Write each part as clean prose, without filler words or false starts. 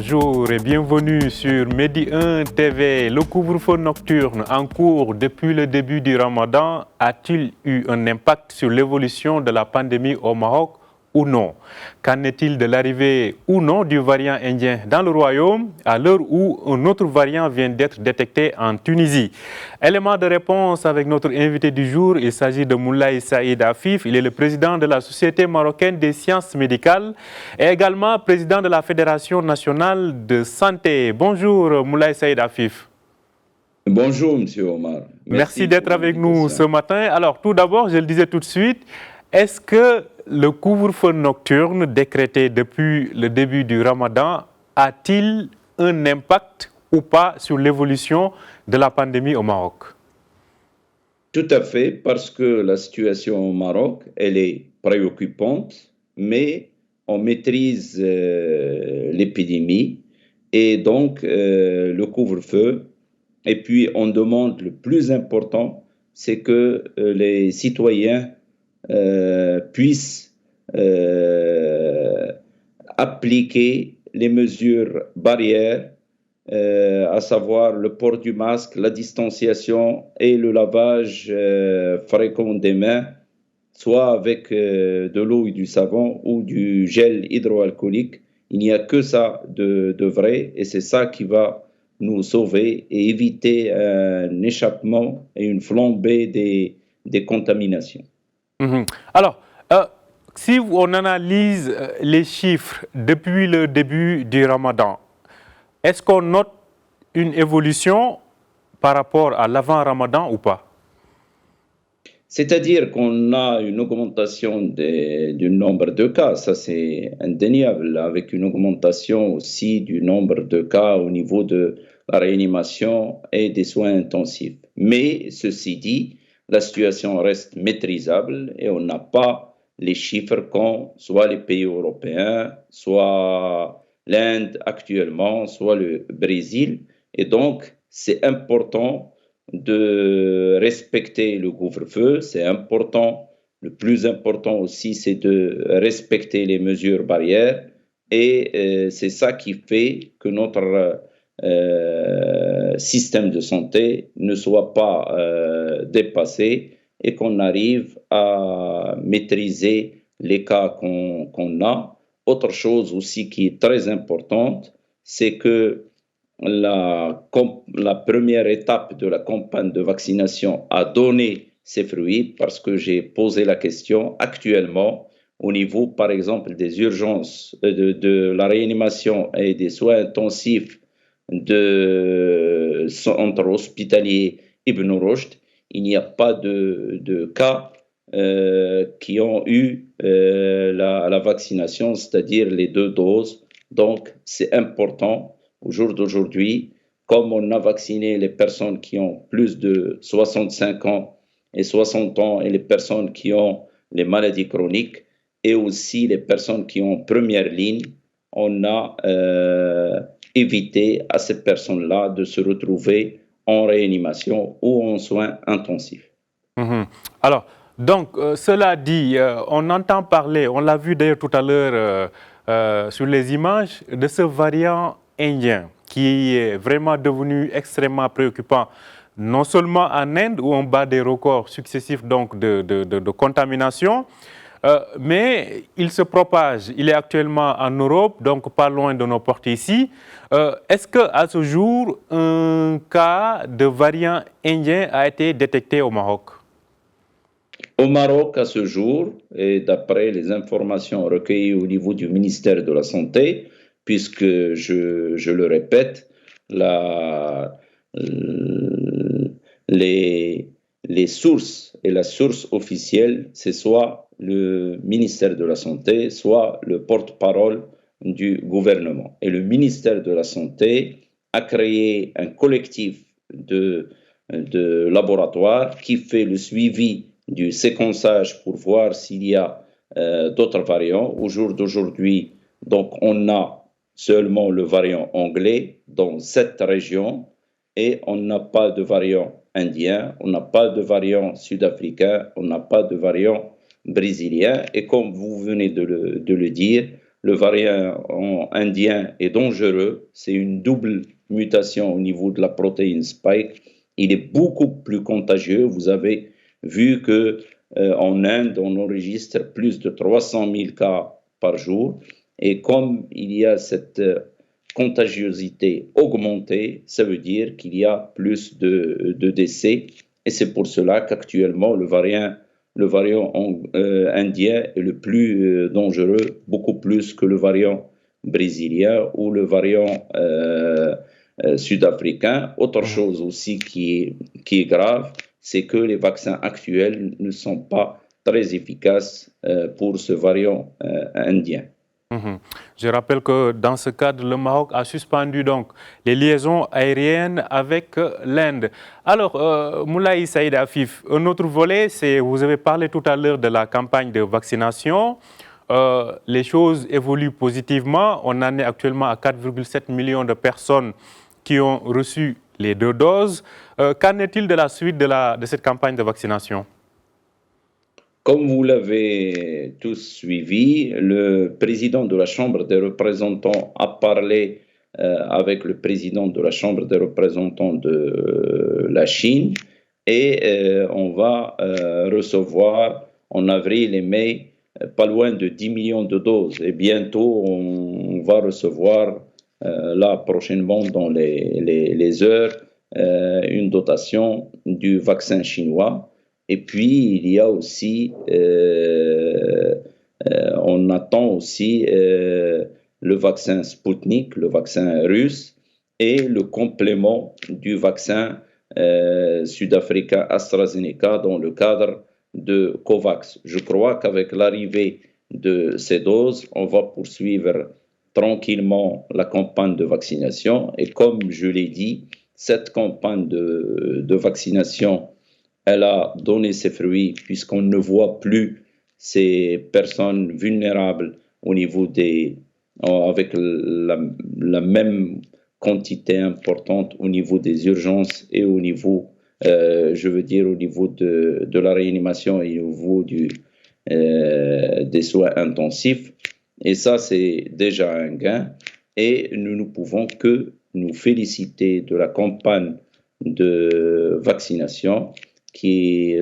bonjour et bienvenue sur Medi 1 TV. Le couvre-feu nocturne en cours depuis le début du Ramadan a-t-il eu un impact sur l'évolution de la pandémie au Maroc ou non? Qu'en est-il de l'arrivée ou non du variant indien dans le royaume à l'heure où un autre variant vient d'être détecté en Tunisie? Élément de réponse avec notre invité du jour, il s'agit de Moulay Saïd Afif. Il est le président de la Société marocaine des sciences médicales et également président de la Fédération nationale de santé. Bonjour Moulay Saïd Afif. Bonjour Monsieur Omar. Merci d'être avec nous ce matin. Alors tout d'abord, je le disais tout de suite, est-ce que le couvre-feu nocturne décrété depuis le début du Ramadan a-t-il un impact ou pas sur l'évolution de la pandémie au Maroc? Tout à fait, parce que la situation au Maroc, elle est préoccupante, mais on maîtrise l'épidémie et donc le couvre-feu. Et puis on demande le plus important, c'est que les citoyens puissent appliquer les mesures barrières, à savoir le port du masque, la distanciation et le lavage fréquent des mains, soit avec de l'eau et du savon ou du gel hydroalcoolique. Il n'y a que ça de vrai et c'est ça qui va nous sauver et éviter un échappement et une flambée des contaminations. Alors, si on analyse les chiffres depuis le début du Ramadan, est-ce qu'on note une évolution par rapport à l'avant-Ramadan ou pas? C'est-à-dire qu'on a une augmentation du nombre de cas, ça c'est indéniable, avec une augmentation aussi du nombre de cas au niveau de la réanimation et des soins intensifs. Mais ceci dit, la situation reste maîtrisable et on n'a pas les chiffres qu'ont soit les pays européens, soit l'Inde actuellement, soit le Brésil. Et donc, c'est important de respecter le couvre-feu, c'est important. Le plus important aussi, c'est de respecter les mesures barrières et c'est ça qui fait que notre système de santé ne soit pas dépassé et qu'on arrive à maîtriser les cas qu'on a. Autre chose aussi qui est très importante, c'est que la première étape de la campagne de vaccination a donné ses fruits parce que j'ai posé la question actuellement au niveau, par exemple, des urgences, de la réanimation et des soins intensifs de centre hospitalier Ibn Rushd. Il n'y a pas de cas qui ont eu la vaccination, c'est-à-dire les 2 doses. Donc, c'est important. Au jour d'aujourd'hui, comme on a vacciné les personnes qui ont plus de 65 ans et 60 ans et les personnes qui ont les maladies chroniques et aussi les personnes qui ont première ligne, on a évité à ces personnes-là de se retrouver en réanimation ou en soins intensifs. Alors, donc, cela dit, on entend parler, on l'a vu d'ailleurs tout à l'heure sur les images, de ce variant indien qui est vraiment devenu extrêmement préoccupant, non seulement en Inde où on bat des records successifs donc, de contamination, mais il se propage. Il est actuellement en Europe, donc pas loin de nos portes ici. Est-ce qu'à ce jour, un cas de variant indien a été détecté au Maroc? Au Maroc, à ce jour, et d'après les informations recueillies au niveau du ministère de la Santé, puisque je le répète, les sources et la source officielle, c'est soit le ministère de la Santé, soit le porte-parole du gouvernement. Et le ministère de la Santé a créé un collectif de laboratoires qui fait le suivi du séquençage pour voir s'il y a d'autres variants. Au jour d'aujourd'hui, donc, on a seulement le variant anglais dans 7 régions et on n'a pas de variant indien, on n'a pas de variant sud-africain, on n'a pas de variant brésilien. Et comme vous venez de le dire, le variant indien est dangereux. C'est une double mutation au niveau de la protéine spike. Il est beaucoup plus contagieux. Vous avez vu que en Inde, on enregistre plus de 300 000 cas par jour. Et comme il y a cette contagiosité augmentée, ça veut dire qu'il y a plus de décès. Et c'est pour cela qu'actuellement, le variant indien est le plus dangereux, beaucoup plus que le variant brésilien ou le variant sud-africain. Autre chose aussi qui est grave, c'est que les vaccins actuels ne sont pas très efficaces pour ce variant indien. Je rappelle que dans ce cadre, le Maroc a suspendu donc les liaisons aériennes avec l'Inde. Alors, Moulay Saïd Afif, un autre volet, c'est, vous avez parlé tout à l'heure de la campagne de vaccination. Les choses évoluent positivement. On en est actuellement à 4,7 millions de personnes qui ont reçu les 2 doses. Qu'en est-il de la suite de cette campagne de vaccination? Comme vous l'avez tous suivi, le président de la Chambre des représentants a parlé avec le président de la Chambre des représentants de la Chine et on va recevoir en avril et mai pas loin de 10 millions de doses. Et bientôt, on va recevoir là prochainement dans les heures une dotation du vaccin chinois. Et puis, il y a aussi, on attend aussi le vaccin Sputnik, le vaccin russe, et le complément du vaccin sud-africain AstraZeneca dans le cadre de COVAX. Je crois qu'avec l'arrivée de ces doses, on va poursuivre tranquillement la campagne de vaccination. Et comme je l'ai dit, cette campagne de vaccination, elle a donné ses fruits puisqu'on ne voit plus ces personnes vulnérables au niveau avec la même quantité importante au niveau des urgences et au niveau, je veux dire, au niveau de la réanimation et au niveau des soins intensifs. Et ça, c'est déjà un gain. Et nous ne pouvons que nous féliciter de la campagne de vaccination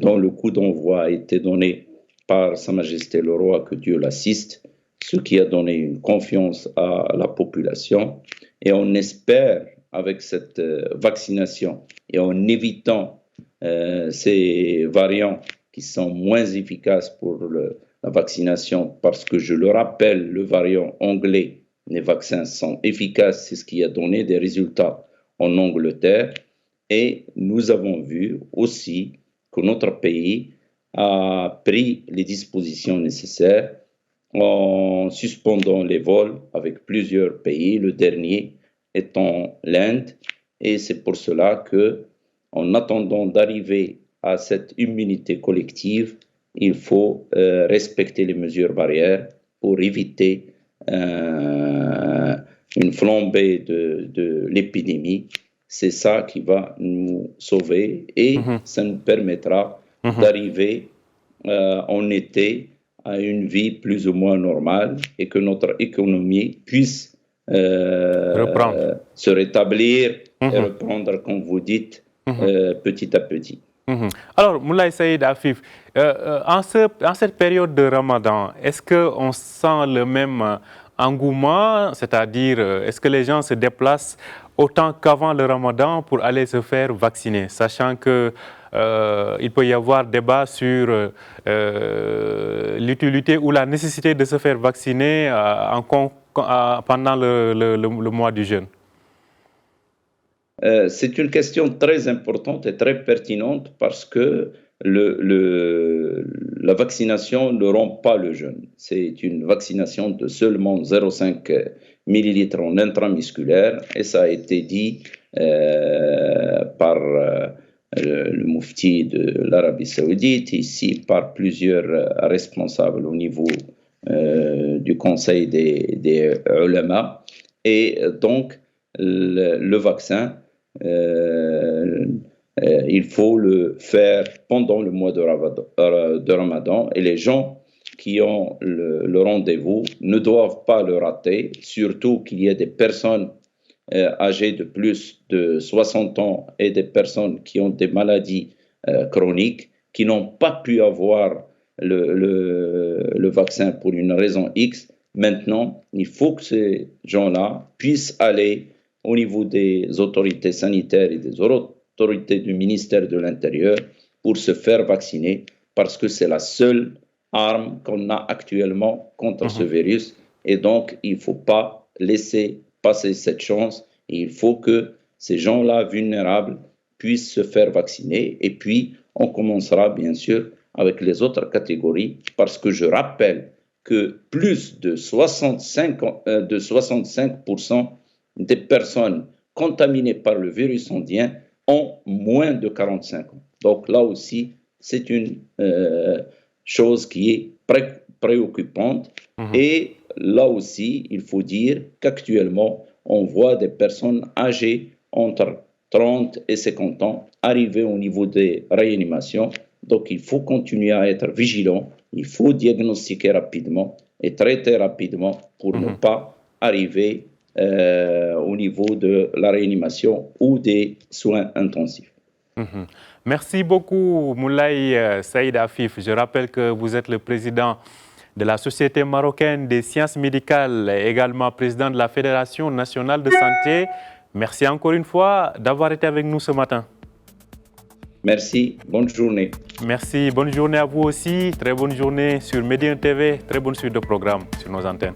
dont le coup d'envoi a été donné par Sa Majesté le Roi, que Dieu l'assiste, ce qui a donné une confiance à la population. Et on espère, avec cette vaccination et en évitant ces variants qui sont moins efficaces pour la vaccination, parce que je le rappelle, le variant anglais, les vaccins sont efficaces, c'est ce qui a donné des résultats en Angleterre. Et nous avons vu aussi que notre pays a pris les dispositions nécessaires en suspendant les vols avec plusieurs pays, le dernier étant l'Inde. Et c'est pour cela que, en attendant d'arriver à cette immunité collective, il faut respecter les mesures barrières pour éviter une flambée de l'épidémie. C'est ça qui va nous sauver et ça nous permettra d'arriver en été à une vie plus ou moins normale et que notre économie puisse se rétablir et reprendre, comme vous dites, petit à petit. Alors, Moulay Saïd Afif, en cette période de Ramadan, est-ce qu'on sent le même engouement, c'est-à-dire est-ce que les gens se déplacent autant qu'avant le Ramadan pour aller se faire vacciner, sachant qu'il peut y avoir débat sur l'utilité ou la nécessité de se faire vacciner pendant le mois du jeûne? C'est une question très importante et très pertinente parce que la vaccination ne rompt pas le jeûne. C'est une vaccination de seulement 0,5 millilitres en intramusculaire et ça a été dit par le mufti de l'Arabie Saoudite, ici par plusieurs responsables au niveau du conseil des ulama. Et donc, le vaccin, il faut le faire pendant le mois de Ramadan et les gens qui ont le rendez-vous ne doivent pas le rater, surtout qu'il y a des personnes âgées de plus de 60 ans et des personnes qui ont des maladies chroniques qui n'ont pas pu avoir le vaccin pour une raison X. Maintenant, il faut que ces gens-là puissent aller au niveau des autorités sanitaires et des autorités du ministère de l'Intérieur pour se faire vacciner parce que c'est la seule arme qu'on a actuellement contre ce virus. Et donc, il ne faut pas laisser passer cette chance. Et il faut que ces gens-là vulnérables puissent se faire vacciner. Et puis, on commencera bien sûr avec les autres catégories parce que je rappelle que plus de 65% des personnes contaminées par le virus indien ont moins de 45 ans. Donc là aussi, c'est une chose qui est préoccupante. Et là aussi, il faut dire qu'actuellement, on voit des personnes âgées entre 30 et 50 ans arriver au niveau des réanimations. Donc, il faut continuer à être vigilant, il faut diagnostiquer rapidement et traiter rapidement pour ne pas arriver au niveau de la réanimation ou des soins intensifs. Merci beaucoup, Moulay Saïd Afif. Je rappelle que vous êtes le président de la Société marocaine des sciences médicales et également président de la Fédération nationale de santé. Merci encore une fois d'avoir été avec nous ce matin. Merci, bonne journée. Merci, bonne journée à vous aussi. Très bonne journée sur Medi 1 TV. Très bonne suite de programmes sur nos antennes.